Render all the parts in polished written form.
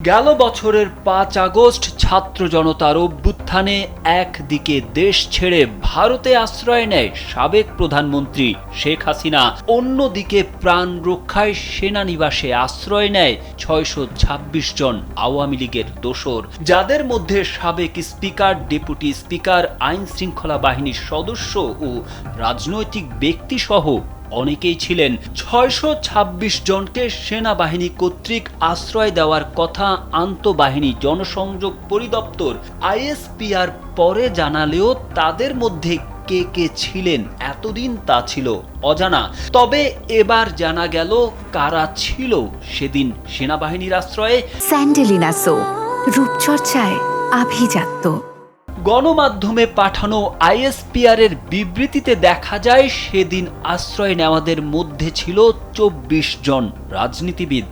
গেল বছরের ৫ আগস্ট ছাত্র জনতার অভ্যুত্থানে একদিকে দেশ ছেড়ে ভারতে আশ্রয় নেয় সাবেক প্রধানমন্ত্রী শেখ হাসিনা, অন্যদিকে প্রাণ রক্ষায় সেনানিবাসে আশ্রয় নেয় ৬২৬ জন আওয়ামী লীগের দোসর, যাদের মধ্যে সাবেক স্পিকার, ডেপুটি স্পিকার, আইন শৃঙ্খলা বাহিনীর সদস্য ও রাজনৈতিক ব্যক্তিসহ অনেকেই ছিলেন। ৬২৬ জনকে সেনাবাহিনী কর্তৃক আশ্রয় দেওয়ার কথা আন্তঃবাহিনী জনসংযোগ পরিদপ্তর আইএসপিআর পরে জানালেও তাদের মধ্যে কে কে ছিলেন এতদিন তা ছিল অজানা। তবে এবার জানা গেল কারা ছিল সেদিন সেনাবাহিনীর আশ্রয়ে। স্যান্ডেলিনা সো, রূপচর্চায় আভিজাত্য। গণমাধ্যমে পাঠানো আইএসপিআর এর বিবৃতিতে দেখা যায় সেদিন আশ্রয় নেওয়াদের মধ্যে ছিল ২৪ জন রাজনীতিবিদ।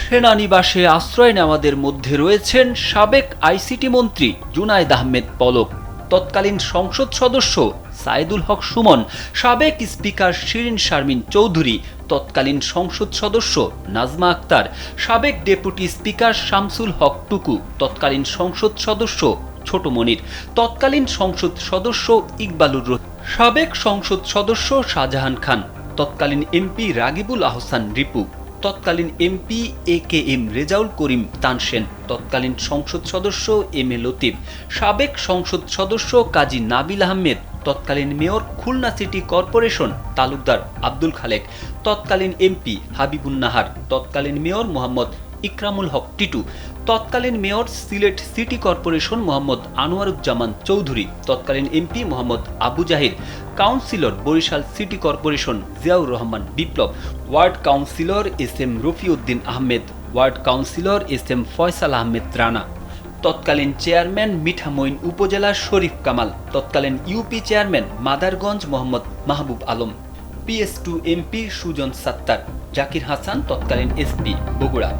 সেনানিবাসে আশ্রয় নেওয়াদের মধ্যে রয়েছেন সাবেক আইসিটি মন্ত্রী জুনায়েদ আহমেদ পলক, তৎকালীন সংসদ সদস্য সাইদুল হক সুমন, সাবেক স্পিকার শিরিন শারমিন চৌধুরী, তৎকালীন সংসদ সদস্য নাজমা আক্তার, সাবেক ডেপুটি স্পিকার শামসুল হক টুকু, তৎকালীন সংসদ সদস্য ছোট মনির, তৎকালীন সংসদ সদস্য ইকবালুর রহমান, সাবেক সংসদ সদস্য শাহজাহান খান, তৎকালীন এমপি রাগিবুল আহসান রিপু, তৎকালীন এমপি একেএম রেজাউল করিম তানসেন, তৎকালীন সংসদ সদস্য এম এ লতিফ, সাবেক সংসদ সদস্য কাজী নাবিল আহমেদ, তৎকালীন mayor Khulna city corporation Talukdar Abdul Khalek, তৎকালীন এমপি হাবিবুন নাহার, তৎকালীন মেয়র মোহাম্মদ ইকরামুল হক টিটু, তৎকালীন mayor Sylhet city corporation Mohammad Anwaruzzaman Chowdhury, তৎকালীন MP Mohammad Abu Zahir, councillor Barishal city corporation Ziaur Rahman Biplob, ward councillor S M Rafiuddin Ahmed, ward councillor S M Faisal Ahmed Rana, তৎকালীন চেয়ারম্যান মিঠামইন উপজেলার শরীফ কামাল, তৎকালীন UP chairman Madarganj Mohammad Mahbub Alam, PS2 MP Sujan Sattar, Zakir Hasan, তৎকালীন এসপি বগুড়া।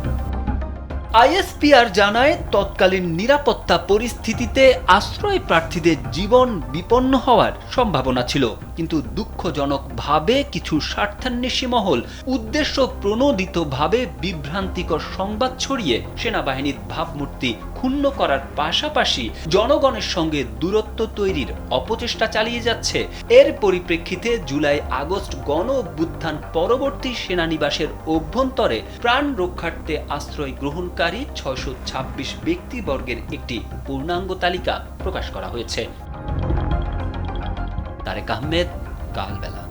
আইএসপিআর জানায় তৎকালীন নিরাপত্তা পরিস্থিতিতে আশ্রয় প্রার্থীদের জীবন বিপন্ন হওয়ার সম্ভাবনা ছিল, কিন্তু দুঃখজনকভাবে কিছু স্বার্থান্বেষী মহল উদ্দেশ্য প্রণোদিতভাবে বিভ্রান্তিকর সংবাদ ছড়িয়ে সেনাবাহিনীর ভাবমূর্তি ক্ষুণ্ণ করার পাশাপাশি জনগণের সঙ্গে দূরত্ব তৈরির অপচেষ্টা চালিয়ে যাচ্ছে। এর পরিপ্রেক্ষিতে জুলাই আগস্ট গণ অভ্যুত্থান পরবর্তী সেনানিবাসের অভ্যন্তরে প্রাণ রক্ষার্থে আশ্রয় গ্রহণকারী ৬২৬ ব্যক্তিবর্গের একটি পূর্ণাঙ্গ তালিকা প্রকাশ করা হয়েছে। তারেক আহমেদ, কালবেলা।